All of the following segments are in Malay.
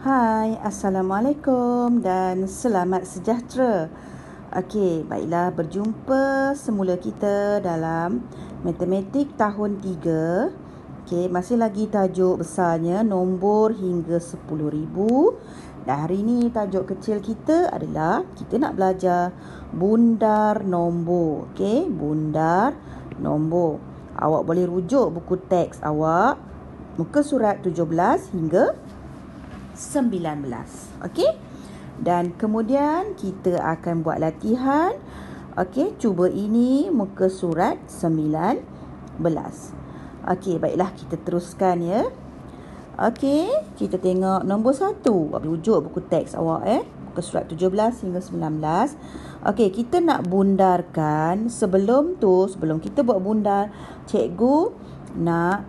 Hai, Assalamualaikum dan selamat sejahtera. Okey, baiklah, berjumpa semula kita dalam matematik tahun 3. Okey, masih lagi tajuk besarnya nombor hingga 10,000. Dan hari ini tajuk kecil kita adalah kita nak belajar bundar nombor. Okey, bundar nombor. Awak boleh rujuk buku teks awak muka surat 17 hingga 19. Okey? Dan kemudian kita akan buat latihan. Okey, cuba ini muka surat 19. Okey, baiklah kita teruskan ya. Okey, kita tengok nombor 1. Rujuk buku teks awak muka surat 17 hingga 19. Okey, kita nak bundarkan. Sebelum kita buat bundar, cikgu nak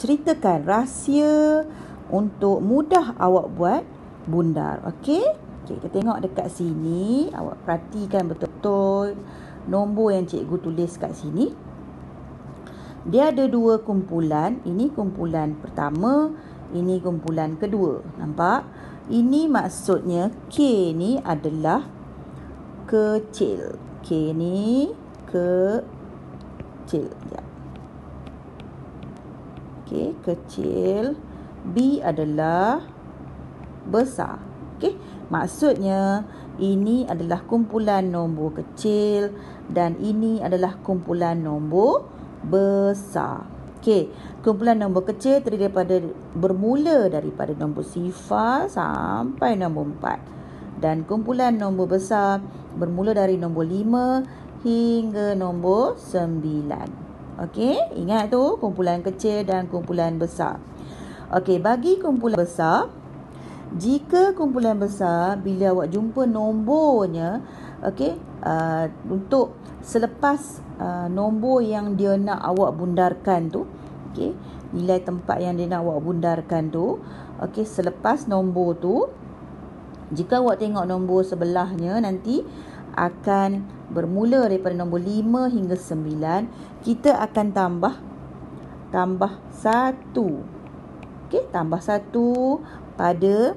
ceritakan rahsia untuk mudah awak buat bundar. Okey? Kita tengok dekat sini. Awak perhatikan betul-betul nombor yang cikgu tulis kat sini. Dia ada dua kumpulan. Ini kumpulan pertama. Ini kumpulan kedua. Nampak? Ini maksudnya K ni adalah kecil. K ni kecil. Sekejap. Okey, kecil. B adalah besar. Okey, maksudnya ini adalah kumpulan nombor kecil dan ini adalah kumpulan nombor besar. Okey, kumpulan nombor kecil bermula daripada nombor 0 sampai nombor 4 dan kumpulan nombor besar bermula dari nombor 5 hingga nombor 9. Okey, ingat tu kumpulan kecil dan kumpulan besar. Okey, bagi kumpulan besar, jika kumpulan besar, bila awak jumpa nombornya, okey, untuk selepas nombor yang dia nak awak bundarkan tu, okey, nilai tempat yang dia nak awak bundarkan tu, okey, selepas nombor tu, jika awak tengok nombor sebelahnya nanti akan bermula daripada nombor 5 hingga 9, kita akan tambah 1. Okey, tambah 1 pada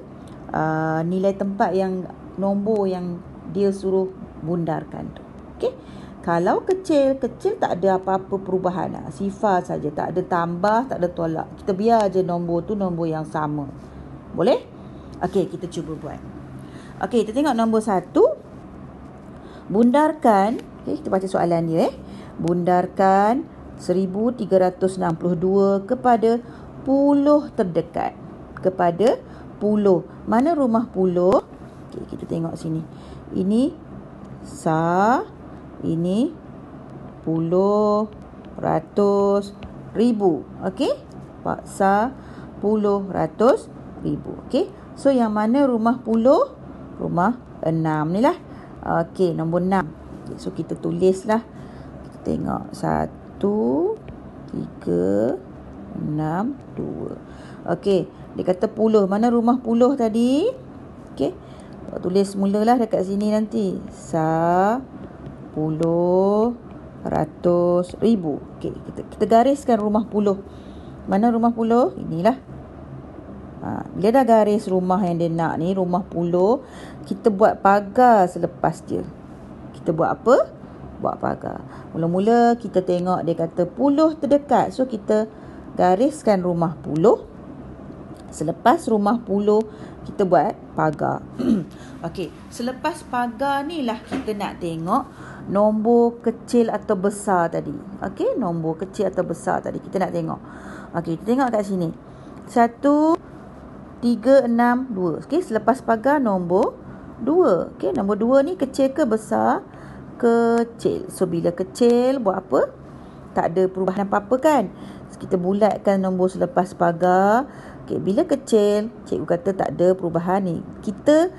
nilai tempat yang nombor yang dia suruh bundarkan tu. Okey. Kalau kecil tak ada apa-apa perubahan. Sifar saja, tak ada tambah, tak ada tolak. Kita biar je nombor tu nombor yang sama. Boleh? Okey, kita cuba buat. Okey, kita tengok nombor 1. Bundarkan, okey, kita baca soalan dia Bundarkan 1362 kepada puluh terdekat. Kepada puluh. Mana rumah puluh? Okay, kita tengok sini. Ini sa, ini puluh, ratus, ribu. Okey? Sa, puluh, ratus, ribu. Okey? So, yang mana rumah puluh? Rumah 6 ni lah. Okey, nombor 6. Okay, so, kita tulislah. Kita tengok 1, 3, 6, 2. Okey, dia kata puluh. Mana rumah puluh tadi? Okey. Tulis mulalah dekat sini nanti. Puluh, ratus, ribu. Okey, kita gariskan rumah puluh. Mana rumah puluh? Inilah. Bila dah garis rumah yang dia nak ni, rumah puluh, kita buat pagar selepas dia. Kita buat apa? Buat pagar. Mula-mula kita tengok dia kata puluh terdekat. So, kita gariskan rumah puluh. Selepas rumah puluh, kita buat pagar. Okey, selepas pagar ni lah kita nak tengok nombor kecil atau besar tadi. Okey, nombor kecil atau besar tadi kita nak tengok. Okey, kita tengok kat sini. 1, 3, 6, 2. Okey, selepas pagar nombor 2. Okey, nombor 2 ni kecil ke besar? Kecil. So, bila kecil buat apa? Tak ada perubahan apa-apa kan? Kita bulatkan nombor selepas pagar. Okay, bila kecil, cikgu kata tak ada perubahan ni. Kita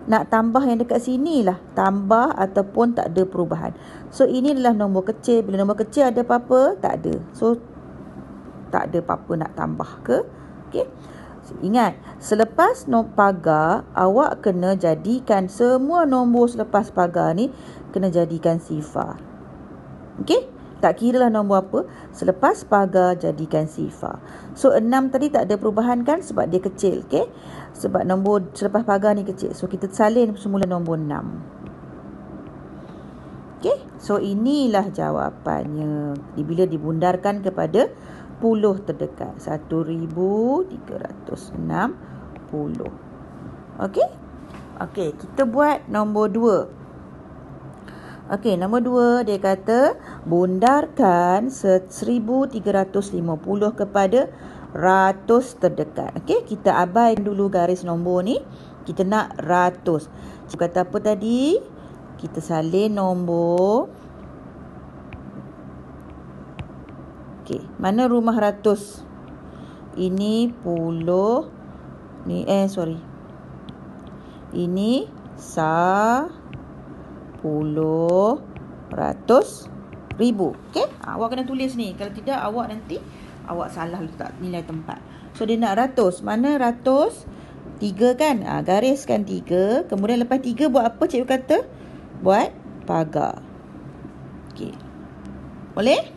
nak tambah yang dekat sini lah. Tambah ataupun tak ada perubahan. So, ini adalah nombor kecil. Bila nombor kecil ada apa-apa? Tak ada. So, tak ada apa-apa nak tambah ke? Okay. So, ingat, selepas pagar, awak kena jadikan semua nombor selepas pagar ni, kena jadikan sifar. Okay. Tak kira lah nombor apa, selepas pagar jadikan sifar. So 6 tadi tak ada perubahan kan, sebab dia kecil. Okay? Sebab nombor selepas pagar ni kecil. So kita salin semula nombor 6. Okay? So inilah jawapannya bila dibundarkan kepada puluh terdekat. 1360. Okay? Okay, kita buat nombor 2. Okey, nombor 2 dia kata bundarkan 1350 kepada ratus terdekat. Okey, kita abaikan dulu garis nombor ni. Kita nak ratus. Cikgu kata apa tadi? Kita salin nombor. Okey, mana rumah ratus? Ini puluh. Ini puluh, ratus, ribu. Okay? Awak kena tulis ni. Kalau tidak, awak nanti awak salah letak nilai tempat. So, dia nak ratus. Mana ratus? 3 kan? Gariskan 3. Kemudian lepas 3 buat apa cikgu kata? Buat pagar. Okay. Boleh?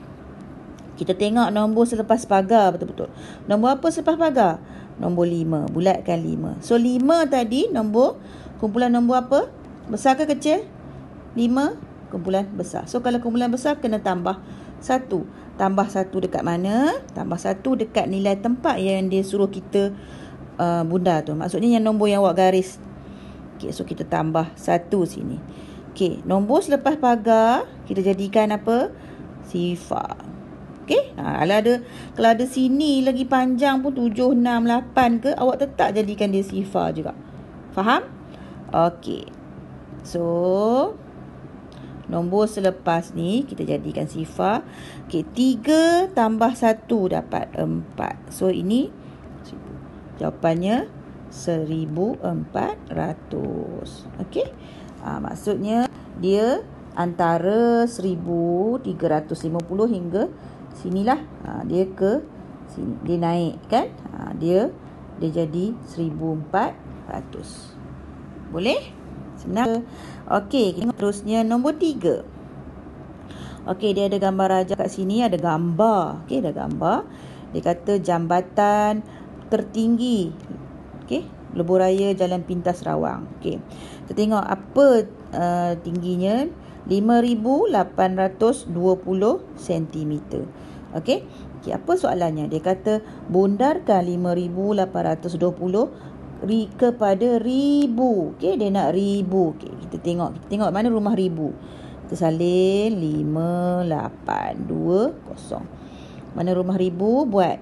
Kita tengok nombor selepas pagar betul-betul. Nombor apa selepas pagar? Nombor 5. Bulatkan 5. So, 5 tadi nombor, kumpulan nombor apa? Besar ke kecil? 5 kumpulan besar. So kalau kumpulan besar kena tambah 1. Tambah 1 dekat mana? Tambah 1 dekat nilai tempat yang dia suruh kita bundar tu. Maksudnya yang nombor yang awak garis. Okay, so kita tambah 1 sini. Okay, nombor selepas pagar kita jadikan apa? Sifar. Okay, kalau ada sini lagi panjang pun 7, 6, 8 ke, awak tetap jadikan dia sifar juga. Faham? Okay. So nombor selepas ni kita jadikan sifar. Okey, 3 tambah 1 dapat 4. So ini jawapannya 1400. Okey. Maksudnya dia antara 1350 hingga sinilah. Dia ke sini, dia naik kan? Dia jadi 1400. Boleh? Senang. Okey, terusnya nombor 3. Okey, dia ada gambar raja kat sini, ada gambar. Okey, ada gambar. Dia kata jambatan tertinggi. Okey, Lebuhraya Jalan Pintas Rawang. Okey. Kita tengok apa tingginya, 5820 cm. Okey. Okey, apa soalannya? Dia kata bundarkan 5820 kepada 1000. Okey, dia nak 1000. Okey, kita tengok mana rumah 1000. Kita salin 5820. Mana rumah 1000? Buat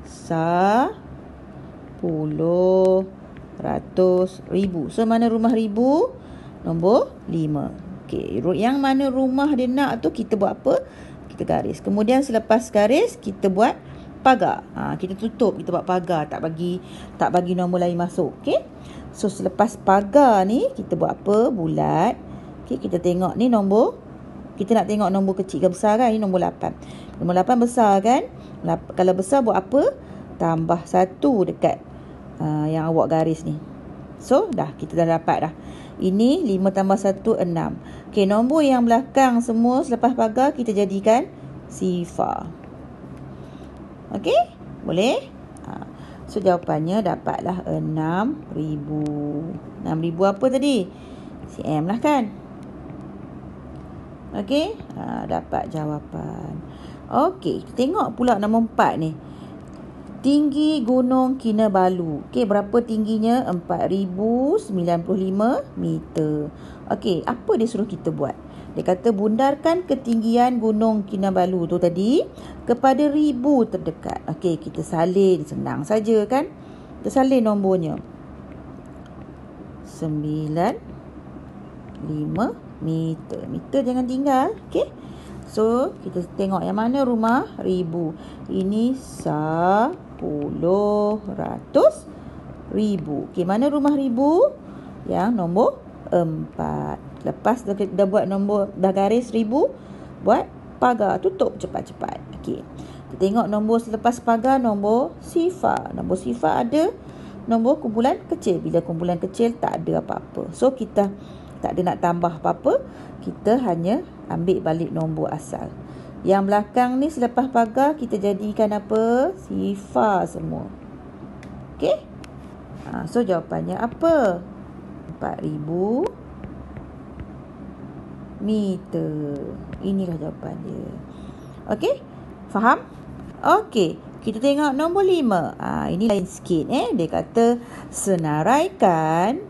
10, ratus, ribu. So mana rumah 1000? Nombor 5. Okey, yang mana rumah dia nak tu kita buat apa? Kita garis. Kemudian selepas garis kita buat pagar. Kita tutup, kita buat pagar, tak bagi nombor lain masuk. Okey. So selepas pagar ni kita buat apa? Bulat. Okey, kita tengok ni nombor. Kita nak tengok nombor kecil ke besar kan? Ini nombor 8. Nombor 8 besar kan? Kalau besar buat apa? Tambah 1 dekat yang awak garis ni. So kita dah dapat dah. Ini 5 tambah 1 6. Okey, nombor yang belakang semua selepas pagar kita jadikan sifar. Okey? Boleh? So jawapannya dapatlah 6000. 6000 apa tadi? cm lah kan? Okey? Dapat jawapan. Okey, tengok pula nombor 4 ni. Tinggi Gunung Kinabalu. Okey, berapa tingginya? 4095 meter. Okey, apa dia suruh kita buat? Dia kata bundarkan ketinggian Gunung Kinabalu tu tadi kepada 1000 terdekat. Okey, kita salin. Senang saja kan? Kita salin nombornya. 95 meter. Meter jangan tinggal. Okey. So, kita tengok yang mana rumah 1000. Ini 10, ratus, 1000. Okey, mana rumah 1000? Yang nombor 4. Lepas dah buat nombor, dah garis 1000, buat pagar, tutup cepat-cepat. Okey. Kita tengok nombor selepas pagar, nombor sifar. Nombor sifar ada nombor kumpulan kecil. Bila kumpulan kecil tak ada apa-apa. So kita tak ada nak tambah apa-apa. Kita hanya ambil balik nombor asal. Yang belakang ni selepas pagar kita jadikan apa? Sifar semua. Okey? So jawapannya apa? 4,000 meter. Inilah jawapan dia. Okey? Faham? Okey. Kita tengok nombor 5. Ini lain sikit. Dia kata senaraikan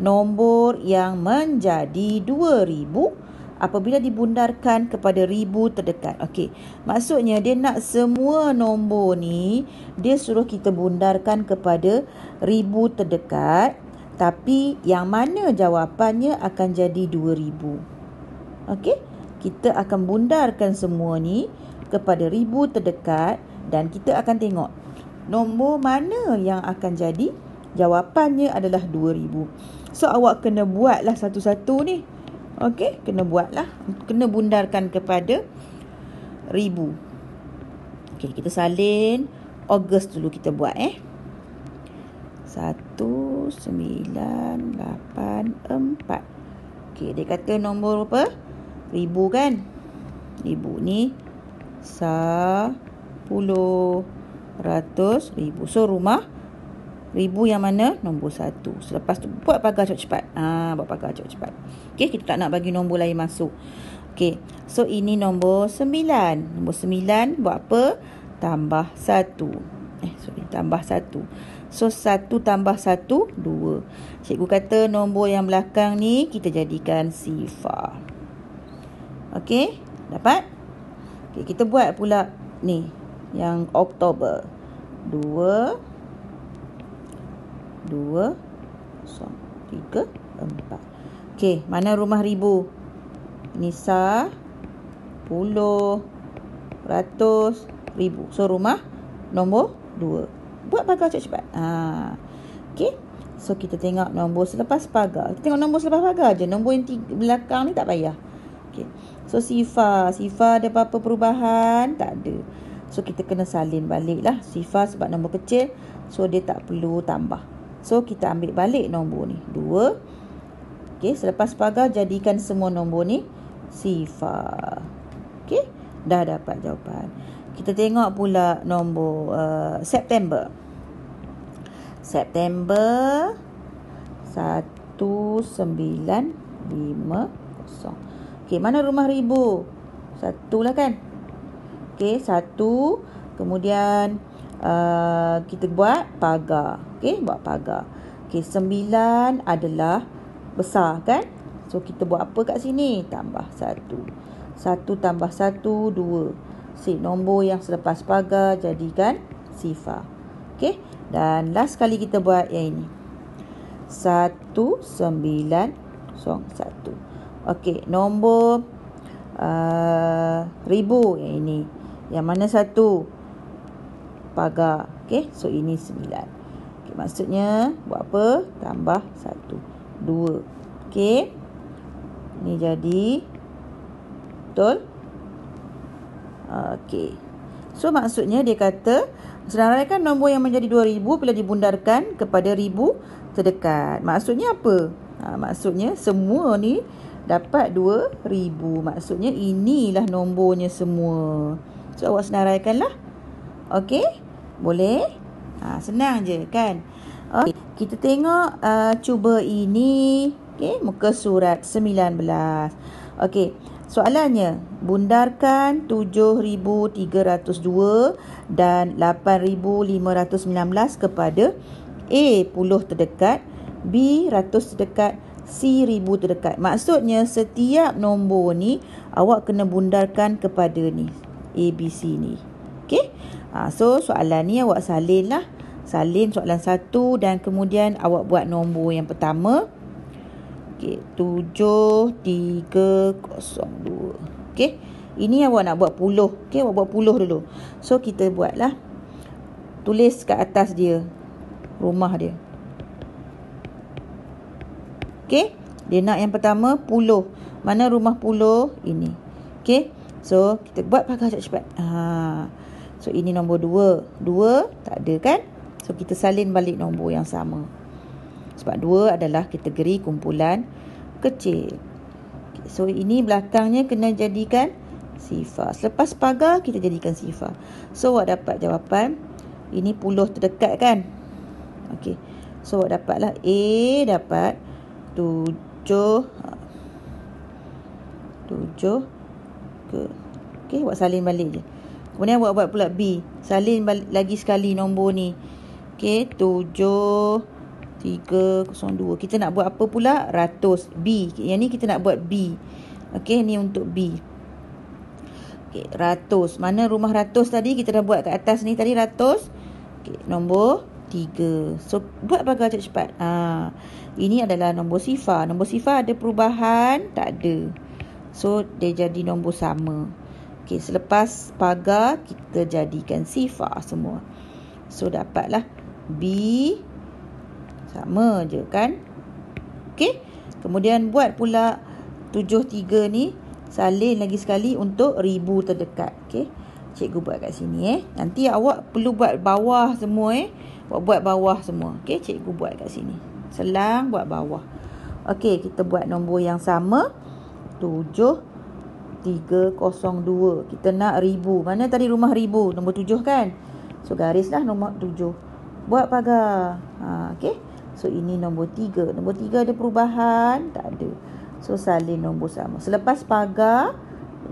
nombor yang menjadi 2,000 apabila dibundarkan kepada ribu terdekat. Okey. Maksudnya dia nak semua nombor ni dia suruh kita bundarkan kepada ribu terdekat, tapi yang mana jawapannya akan jadi 2,000. Okey? Kita akan bundarkan semua ni kepada ribu terdekat dan kita akan tengok nombor mana yang akan jadi jawapannya adalah 2,000. So awak kena buatlah satu-satu ni. Okey, kena buatlah. Kena bundarkan kepada ribu. Okey, kita salin Ogos dulu kita buat 1984. Okey, dia kata nombor apa? Ribu kan? Ribu ni 10, ratus, ribu. So rumah ribu yang mana? Nombor 1. Selepas tu buat pagar cepat-cepat. Buat pagar cepat-cepat. Okey, kita tak nak bagi nombor lain masuk. Okey, so ini nombor 9. Nombor 9 buat apa? Tambah 1. Tambah 1. So 1 tambah 1, 2. Cikgu kata nombor yang belakang ni kita jadikan sifar. Okey, dapat? Okey, kita buat pula ni yang Oktober. 2, 3, 4. Okey, mana rumah ribu? Ini 10, ratus, ribu. So rumah nombor 2. Buat pagar cepat-cepat. Okey. So kita tengok nombor selepas pagar. Kita tengok nombor selepas pagar je. Nombor yang belakang ni tak payah. Okey. So sifar ada apa-apa perubahan? Tak ada. So kita kena salin balik lah. Sifar sebab nombor kecil, so dia tak perlu tambah. So kita ambil balik nombor ni 2. Okey, selepas pagar jadikan semua nombor ni sifar. Okey, dah dapat jawapan. Kita tengok pula nombor September. September 1950. Okey, mana rumah ribu? 1 lah kan? Okey, 1. Kemudian kita buat pagar. Okey, buat pagar. Okey, 9 adalah besar kan? So kita buat apa kat sini? Tambah 1. 1 tambah 1, 2. Nombor yang selepas pagar jadikan sifar. Okey, dan last kali kita buat yang ini. 1901. Okey, nombor ribu yang ini. Yang mana 1? Pagar. Okey, so ini 9. Okey, maksudnya buat apa? Tambah 1. 2. Okey. Ini jadi betul. Okey. So maksudnya dia kata senaraikan nombor yang menjadi 2,000 bila dibundarkan kepada ribu terdekat. Maksudnya apa? Maksudnya semua ni dapat 2,000. Maksudnya inilah nombornya semua. So awak senaraikanlah. Okey? Boleh? Senang je kan? Okey, kita tengok cuba ini. Okey, muka surat 19. Okey, soalannya bundarkan 7,302 dan 8,519 kepada A puluh terdekat, B ratus terdekat, C ribu terdekat. Maksudnya setiap nombor ni awak kena bundarkan kepada ni A, B, C ni. Okey, so soalan ni awak salin lah. Salin soalan 1 dan kemudian awak buat nombor yang pertama. Okey, 7302. Okey, ini awak nak buat puluh. Okey, awak buat puluh dulu. So kita buatlah. Tulis kat atas dia rumah dia. Okey, dia nak yang pertama puluh. Mana rumah puluh? Ini. Okey, so kita buat pagar cepat-cepat. So ini nombor 2. 2 tak ada kan? So kita salin balik nombor yang sama. Sebab 2 adalah kategori kumpulan kecil. Okay, so ini belakangnya kena jadikan sifar. Selepas pagar, kita jadikan sifar. So, awak dapat jawapan. Ini puluh terdekat kan? Okey. So, awak dapatlah A dapat 7 ke. Okey, awak salin balik je. Kemudian awak buat pula B. Salin balik lagi sekali nombor ni. Okey, 7302. Kita nak buat apa pula? Ratus. B. Yang ni kita nak buat B. Okey, ni untuk B. Okey, ratus. Mana rumah ratus tadi? Kita dah buat kat atas ni tadi ratus. Okey, nombor 3. So, buat pagar cepat-cepat. Ini adalah nombor sifar. Nombor sifar ada perubahan? Tak ada. So, dia jadi nombor sama. Okey, selepas pagar, kita jadikan sifar semua. So, dapatlah B. Sama je kan? Okey. Kemudian buat pula 73 ni. Salin lagi sekali untuk ribu terdekat. Okey. Cikgu buat kat sini Nanti awak perlu buat bawah semua Awak buat bawah semua. Okey, cikgu buat kat sini. Selang buat bawah. Okey, kita buat nombor yang sama. 7302. Kita nak ribu. Mana tadi rumah ribu? Nombor 7 kan? So, garislah nombor 7. Buat pagar. Okey. So, ini nombor 3. Nombor 3 ada perubahan? Tak ada. So, salin nombor sama. Selepas pagar,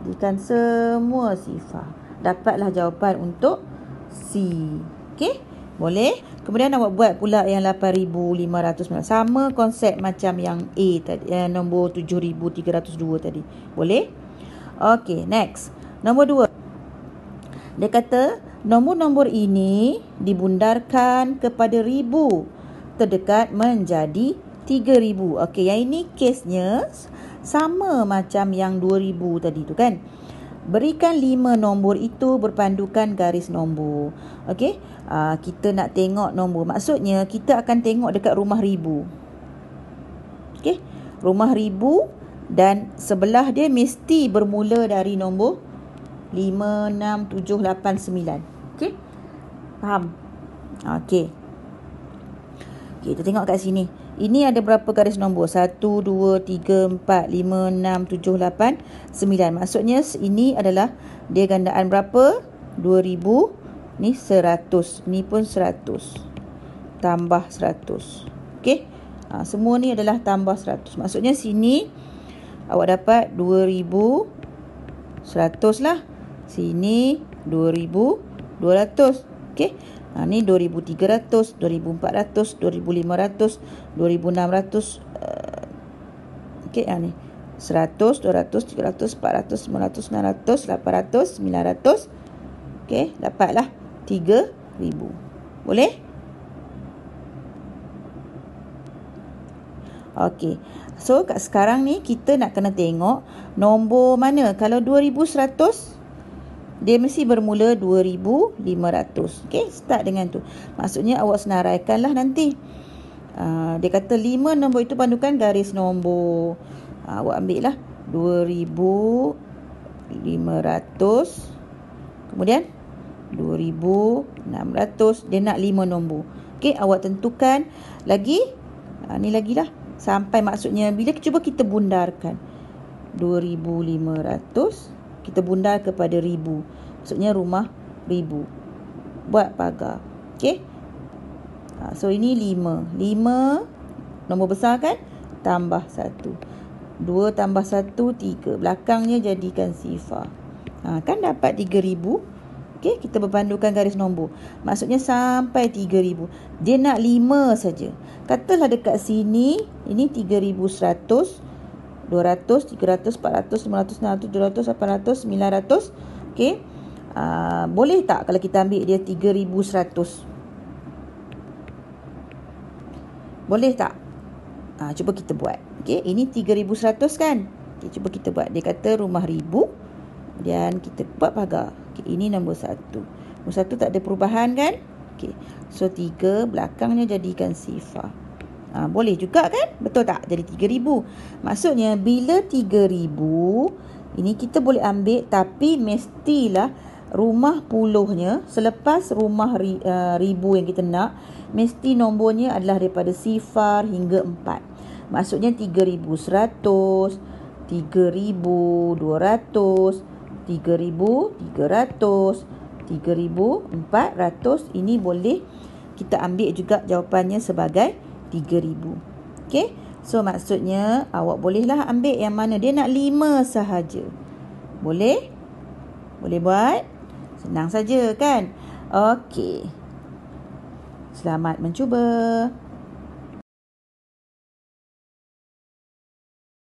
jadikan semua sifar. Dapatlah jawapan untuk C. Okey? Boleh? Kemudian awak buat pula yang 8500. Sama konsep macam yang A tadi. Nombor 7302 tadi. Boleh? Okey, next. Nombor 2. Dia kata, nombor-nombor ini dibundarkan kepada ribu terdekat menjadi 3000. Okey, yang ini kesnya sama macam yang 2000 tadi tu kan. Berikan 5 nombor itu berpandukan garis nombor. Okey, kita nak tengok nombor. Maksudnya kita akan tengok dekat rumah ribu. Okey, rumah ribu dan sebelah dia mesti bermula dari nombor 5, 6, 7, 8, 9. Okey, faham? Okey. Kita tengok kat sini. Ini ada berapa garis nombor? 1, 2, 3, 4, 5, 6, 7, 8, 9. Maksudnya ini adalah dia gandaan berapa? 2000. Ni 100. Ni pun 100. Tambah 100. Okey. Semua ni adalah tambah 100. Maksudnya sini awak dapat 2100 lah. Sini 2200. Okey. Ni 2300, 2400, 2500, 2600. Okey, ni 100, 200, 300, 400, 500, 600, 800, 900. Okey, dapatlah 3000. Boleh? Okey. So, kat sekarang ni kita nak kena tengok nombor mana. Kalau 2100, dia mesti bermula 2500. Okey, start dengan tu. Maksudnya awak senaraikanlah nanti. Dia kata 5 nombor itu pandukan garis nombor. Awak ambil lah 2500. Kemudian 2600. Dia nak 5 nombor. Okey, awak tentukan lagi. Ni lagi lah. Sampai maksudnya bila cuba kita bundarkan 2500. Kita bundar kepada 1000. Maksudnya rumah 1000. Buat pagar. Okey. So, ini 5. 5 nombor besar kan? Tambah 1. 2 tambah 1, 3. Belakangnya jadikan sifar. Kan dapat 3000. Okey, kita berpandukan garis nombor. Maksudnya sampai 3000. Dia nak 5 saja. Katalah dekat sini, ini 3100. 200, 300, 400, 500, 600, 700, 800, 900. Okey. Boleh tak kalau kita ambil dia 3100? Boleh tak? Cuba kita buat. Okey, ini 3100 kan? Okay, cuba kita buat. Dia kata rumah 1000. Dan kita buat pagar. Okay, ini nombor 1. Nombor 1 tak ada perubahan kan? Okey. So, 3 belakangnya jadikan sifar. Boleh juga kan? Betul tak? Jadi 3000. Maksudnya bila 3000, ini kita boleh ambil tapi mestilah rumah puluhnya selepas rumah ribu yang kita nak, mesti nombornya adalah daripada sifar hingga 4. Maksudnya 3100, 3200, 3,300, 3,400. Ini boleh kita ambil juga jawapannya sebagai 3,000. Okey. So maksudnya awak bolehlah ambil yang mana dia nak 5 sahaja. Boleh? Boleh buat? Senang saja kan? Okey. Selamat mencuba.